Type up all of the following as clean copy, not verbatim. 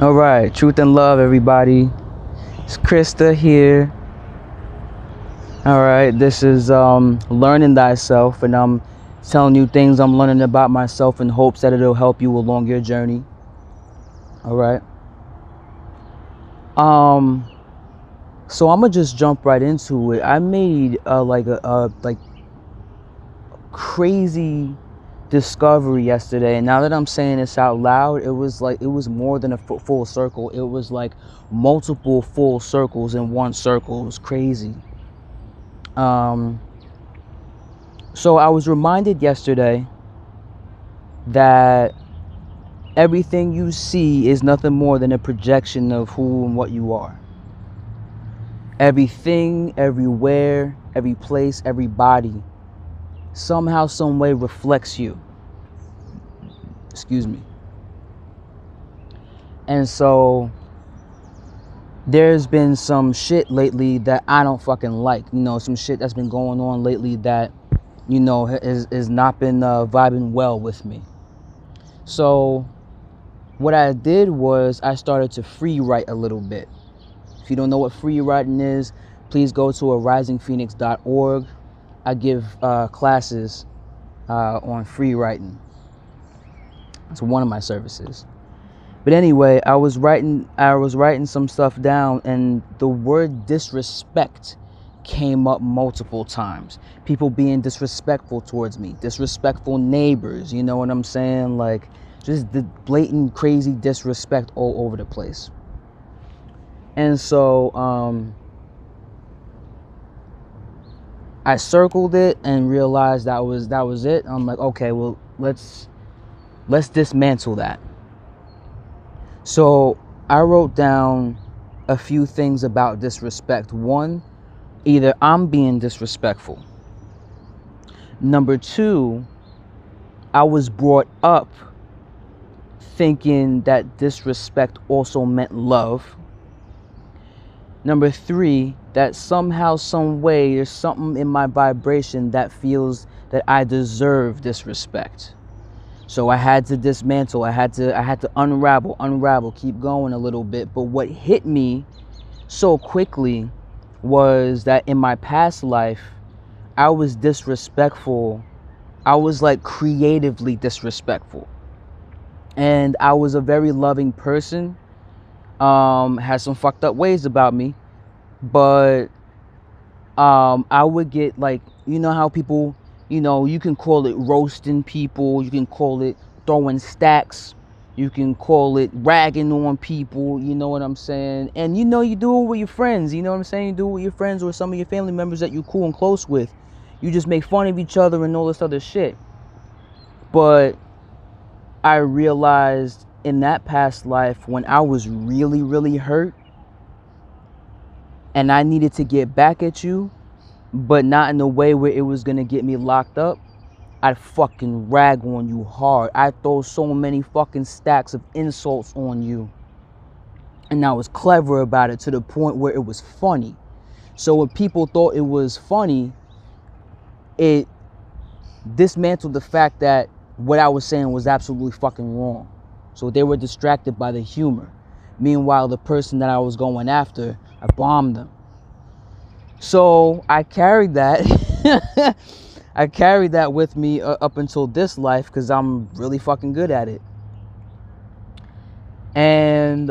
All right, truth and love, everybody. It's Krista here. All right, this is learning thyself, and I'm telling you things I'm learning about myself in hopes that it'll help you along your journey. All right. So I'm gonna just jump right into it. I made like crazy discovery yesterday, and now that I'm saying this out loud, it was more than a full circle. It was like multiple full circles in one circle. It was crazy. So I was reminded yesterday that everything you see is nothing more than a projection of who and what you are. Everything, everywhere, every place, everybody somehow, some way reflects you. Excuse me. And so there's been some shit lately that I don't fucking like. Some shit that's been going on lately that, has not been vibing well with me. So what I did was I started to free write a little bit. If you don't know what free writing is, please go to arisingphoenix.org. I give classes on free writing. It's one of my services. But anyway, I was writing some stuff down, and the word disrespect came up multiple times. People being disrespectful towards me, disrespectful neighbors, you know what I'm saying? Like, just the blatant, crazy disrespect all over the place. And so I circled it and realized that was it. I'm like, okay, well, let's dismantle that. So I wrote down a few things about disrespect. One, either I'm being disrespectful. Number two, I was brought up thinking that disrespect also meant love. Number three, that somehow, some way, there's something in my vibration that feels that I deserve disrespect. So I had to dismantle. I had to unravel, keep going a little bit. But what hit me so quickly was that in my past life, I was disrespectful. I was like creatively disrespectful. And I was a very loving person. Had some fucked up ways about me. But I would get like, you know how people, you can call it roasting people, you can call it throwing stacks, you can call it ragging on people, you know what I'm saying? And you do it with your friends, you know what I'm saying? You do it with your friends or some of your family members that you're cool and close with. You just make fun of each other and all this other shit. But I realized in that past life, when I was really, really hurt and I needed to get back at you, but not in a way where it was gonna get me locked up, I'd fucking rag on you hard. I'd throw so many fucking stacks of insults on you. And I was clever about it to the point where it was funny. So when people thought it was funny, it dismantled the fact that what I was saying was absolutely fucking wrong. So they were distracted by the humor. Meanwhile, the person that I was going after, I bombed them. So I carried that. I carried that with me up until this life because I'm really fucking good at it. And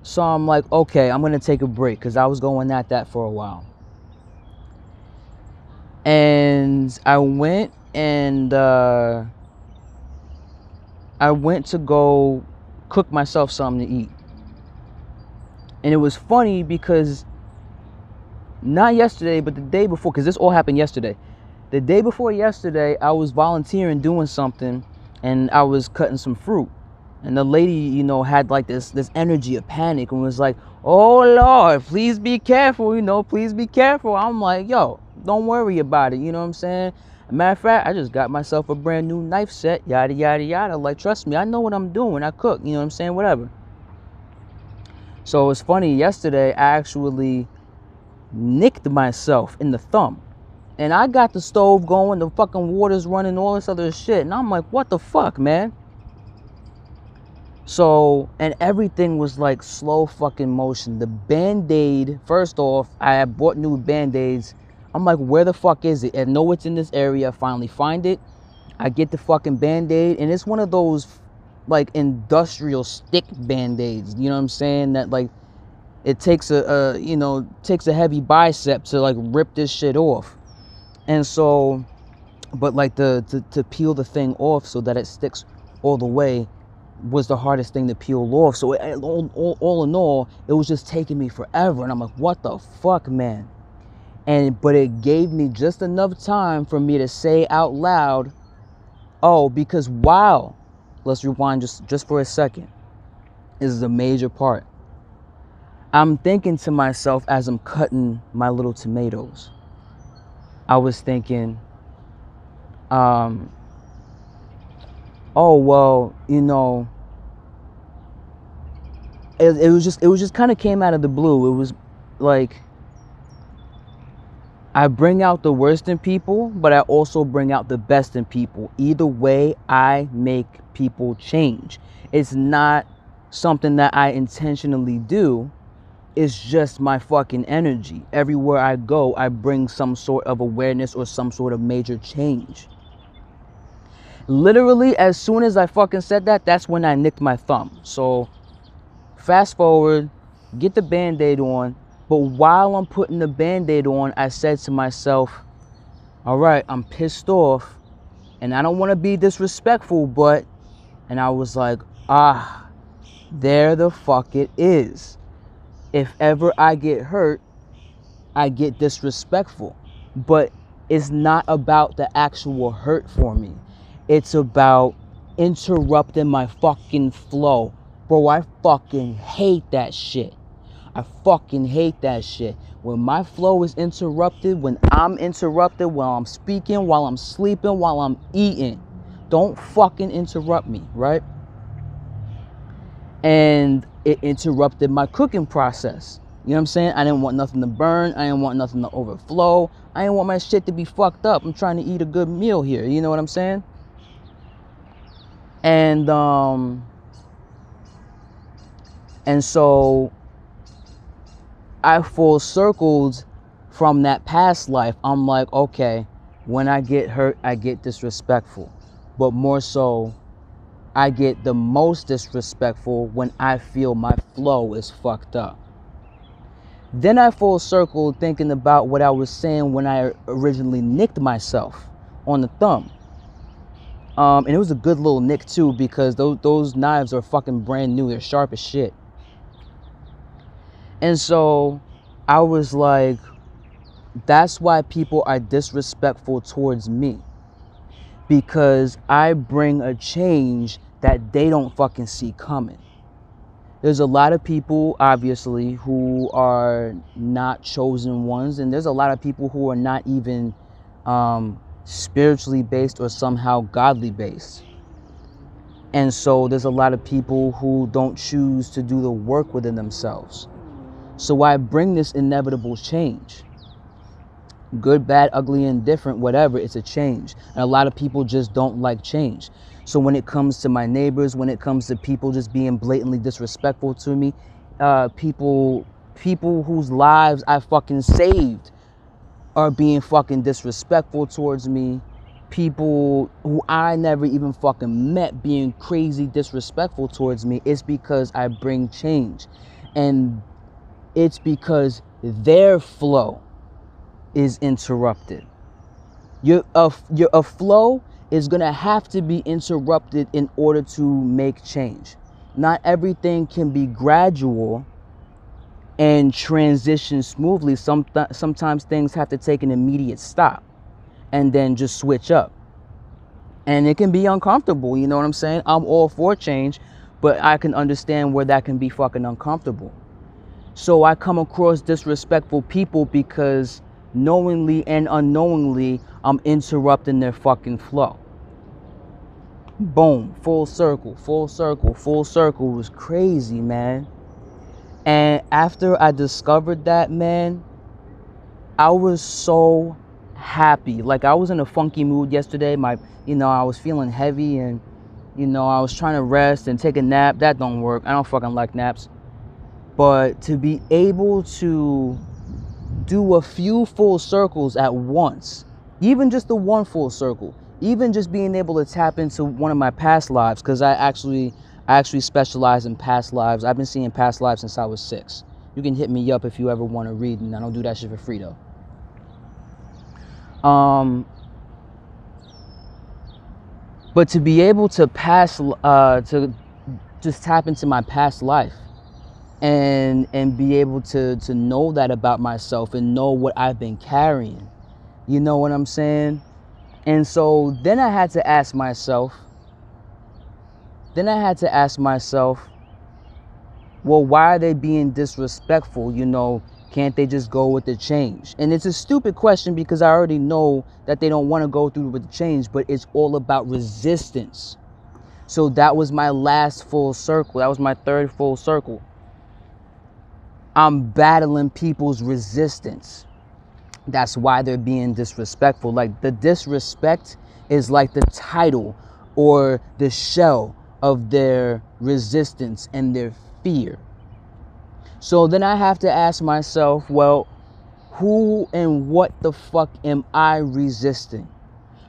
so I'm like, okay, I'm going to take a break because I was going at that for a while. And I went to go cook myself something to eat. And it was funny because not yesterday, but the day before, because this all happened yesterday. The day before yesterday, I was volunteering doing something, and I was cutting some fruit. And the lady, had like this energy of panic and was like, "Oh Lord, please be careful, please be careful." I'm like, yo, don't worry about it, you know what I'm saying? Matter of fact, I just got myself a brand new knife set, yada, yada, yada. Like, trust me, I know what I'm doing. I cook, you know what I'm saying? Whatever. So it's funny, yesterday, I actually nicked myself in the thumb. And I got the stove going, the fucking water's running, all this other shit. And I'm like, what the fuck, man? So, and everything was like slow fucking motion. The Band-Aid, first off, I had bought new Band-Aids. I'm like, where the fuck is it? I know it's in this area. I finally find it. I get the fucking Band-Aid, and it's one of those like industrial stick Band-Aids. You know what I'm saying? That like it takes takes a heavy bicep to like rip this shit off. And so, but like to peel the thing off so that it sticks all the way was the hardest thing to peel off. So all in all, it was just taking me forever. And I'm like, what the fuck, man? But it gave me just enough time for me to say out loud, oh, because wow, let's rewind just for a second. This is a major part. I'm thinking to myself as I'm cutting my little tomatoes. I was thinking, oh, well, it was just kind of came out of the blue. It was like, I bring out the worst in people, but I also bring out the best in people. Either way, I make people change. It's not something that I intentionally do. It's just my fucking energy. Everywhere I go, I bring some sort of awareness or some sort of major change. Literally, as soon as I fucking said that, that's when I nicked my thumb. So, fast forward, get the Band-Aid on. But while I'm putting the Band-Aid on, I said to myself, all right, I'm pissed off. And I don't want to be disrespectful, but... And I was like, there the fuck it is. If ever I get hurt, I get disrespectful. But it's not about the actual hurt for me. It's about interrupting my fucking flow. Bro, I fucking hate that shit. I fucking hate that shit. When my flow is interrupted, when I'm interrupted, while I'm speaking, while I'm sleeping, while I'm eating. Don't fucking interrupt me, right? And it interrupted my cooking process. You know what I'm saying? I didn't want nothing to burn. I didn't want nothing to overflow. I didn't want my shit to be fucked up. I'm trying to eat a good meal here. You know what I'm saying? And so I full circled from that past life. I'm like, okay, when I get hurt, I get disrespectful. But more so, I get the most disrespectful when I feel my flow is fucked up. Then I full circle thinking about what I was saying when I originally nicked myself on the thumb. And it was a good little nick too, because those knives are fucking brand new. They're sharp as shit. And so I was like, that's why people are disrespectful towards me. Because I bring a change that they don't fucking see coming. There's a lot of people, obviously, who are not chosen ones. And there's a lot of people who are not even spiritually based or somehow godly based. And so there's a lot of people who don't choose to do the work within themselves. So I bring this inevitable change. Good, bad, ugly, indifferent, whatever, it's a change. And a lot of people just don't like change. So when it comes to my neighbors, when it comes to people just being blatantly disrespectful to me, people whose lives I fucking saved are being fucking disrespectful towards me. People who I never even fucking met being crazy disrespectful towards me. It's because I bring change. And it's because their flow is interrupted. Your flow is gonna have to be interrupted in order to make change. Not everything can be gradual and transition smoothly. Sometimes things have to take an immediate stop and then just switch up. And it can be uncomfortable, you know what I'm saying? I'm all for change, but I can understand where that can be fucking uncomfortable. So I come across disrespectful people because knowingly and unknowingly, I'm interrupting their fucking flow. Boom, full circle, full circle, full circle. It was crazy, man. And after I discovered that, man, I was so happy. Like, I was in a funky mood yesterday. I was feeling heavy, and You know, I was trying to rest and take a nap. That don't work. I don't fucking like naps. But to be able to do a few full circles at once, even just the one full circle, even just being able to tap into one of my past lives, because I actually specialize in past lives. I've been seeing past lives since I was 6. You can hit me up if you ever want to read, and I don't do that shit for free though. But to be able to to just tap into my past life and be able to know that about myself and know what I've been carrying, you know what I'm saying? And so then I had to ask myself, well, why are they being disrespectful? You know, can't they just go with the change? And it's a stupid question because I already know that they don't want to go through with the change, but it's all about resistance. So that was my last full circle. That was my 3rd full circle. I'm battling people's resistance. That's why they're being disrespectful. Like, the disrespect is like the title or the shell of their resistance and their fear. So then I have to ask myself, well, who and what the fuck am I resisting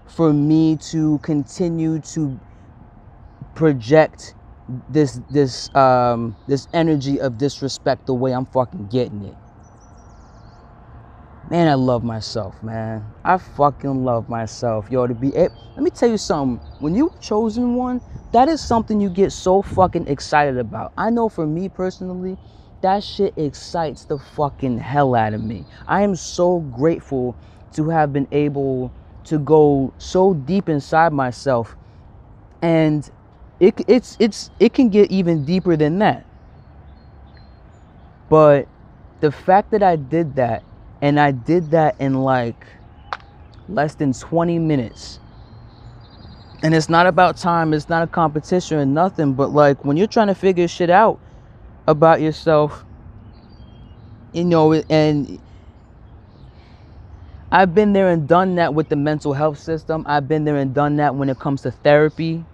for me to continue to project this energy of disrespect the way I'm fucking getting it? Man, I love myself, man. I fucking love myself. Yo, let me tell you something. When you've chosen one, that is something you get so fucking excited about. I know for me personally, that shit excites the fucking hell out of me. I am so grateful to have been able to go so deep inside myself, and it can get even deeper than that. But the fact that I did that, and I did that in like less than 20 minutes. And it's not about time, it's not a competition or nothing, but like when you're trying to figure shit out about yourself, you know, and I've been there and done that with the mental health system. I've been there and done that when it comes to therapy.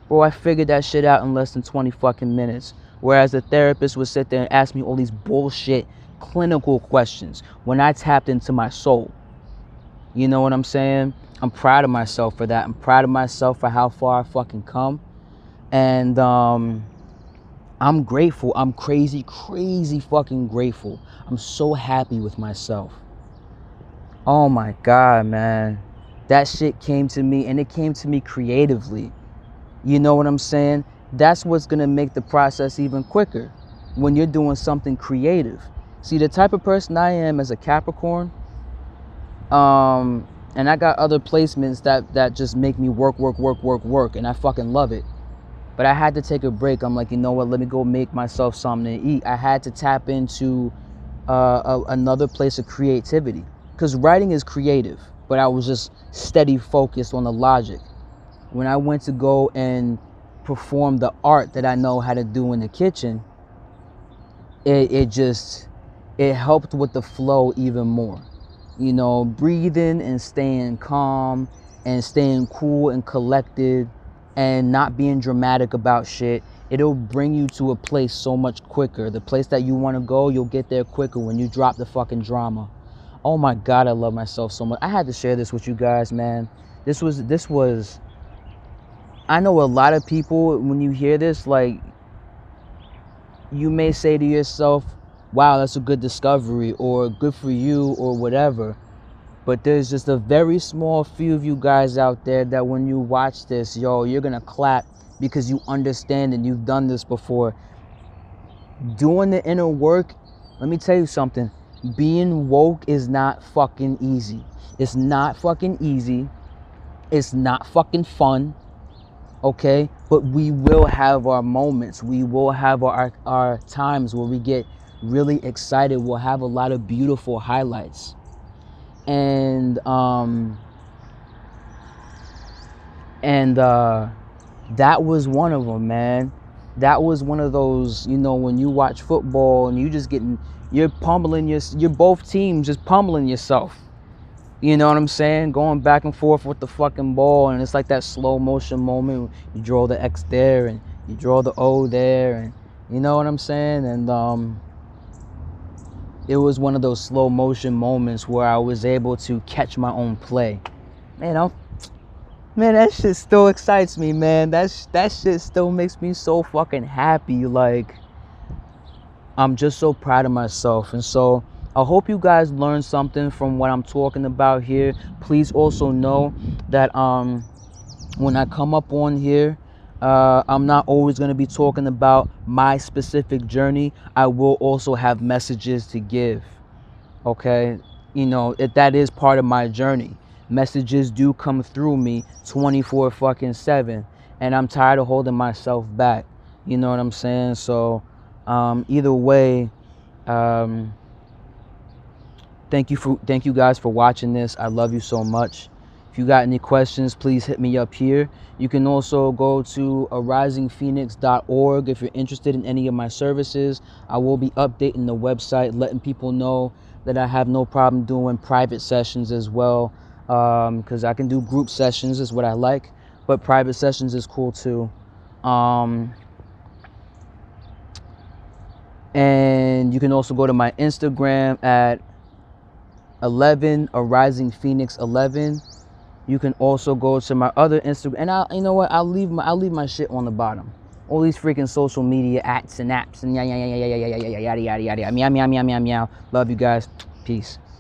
Bro, I figured that shit out in less than 20 fucking minutes. Whereas the therapist would sit there and ask me all these bullshit clinical questions when I tapped into my soul. You know what I'm saying? I'm proud of myself for that. I'm proud of myself for how far I fucking come. And I'm grateful. I'm crazy fucking grateful. I'm so happy with myself. Oh my God, man. That shit came to me, and it came to me creatively. You know what I'm saying? That's what's gonna make the process even quicker when you're doing something creative. See, the type of person I am as a Capricorn, and I got other placements that just make me work, and I fucking love it. But I had to take a break. I'm like, you know what? Let me go make myself something to eat. I had to tap into another place of creativity, because writing is creative, but I was just steady focused on the logic. When I went to go and perform the art that I know how to do in the kitchen, it helped with the flow even more. You know, breathing and staying calm and staying cool and collected and not being dramatic about shit, it'll bring you to a place so much quicker. The place that you want to go, you'll get there quicker when you drop the fucking drama. Oh my God, I love myself so much. I had to share this with you guys, man. This was I know a lot of people, when you hear this, like, you may say to yourself, wow, that's a good discovery, or good for you, or whatever. But there's just a very small few of you guys out there that when you watch this, yo, you're gonna clap because you understand and you've done this before. Doing the inner work, let me tell you something. Being woke is not fucking easy. It's not fucking easy. It's not fucking fun. Okay, but we will have our moments. We will have our times where we get really excited. We'll have a lot of beautiful highlights. And that was one of them, man. That was one of those, you know, when you watch football and you're both teams just pummeling yourself. You know what I'm saying? Going back and forth with the fucking ball, and it's like that slow motion moment. You draw the X there, and you draw the O there, and you know what I'm saying? And it was one of those slow motion moments where I was able to catch my own play. Man, that shit still excites me, man. That shit still makes me so fucking happy. Like, I'm just so proud of myself. And so I hope you guys learned something from what I'm talking about here. Please also know that when I come up on here, I'm not always going to be talking about my specific journey. I will also have messages to give. Okay, you know, that is part of my journey. Messages do come through me 24/7, and I'm tired of holding myself back. You know what I'm saying? So either way, thank you guys for watching this. I love you so much. If you got any questions, please hit me up here. You can also go to arisingphoenix.org if you're interested in any of my services. I will be updating the website, letting people know that I have no problem doing private sessions as well, because I can do group sessions is what I like, but private sessions is cool too. And you can also go to my Instagram at 11 Arising Phoenix 11. You can also go to my other Instagram, and you know what? I'll leave my shit on the bottom. All these freaking social media ats and apps and yada yada yada yada yada yada yada yada. Meow meow meow meow meow. Love you guys. Peace.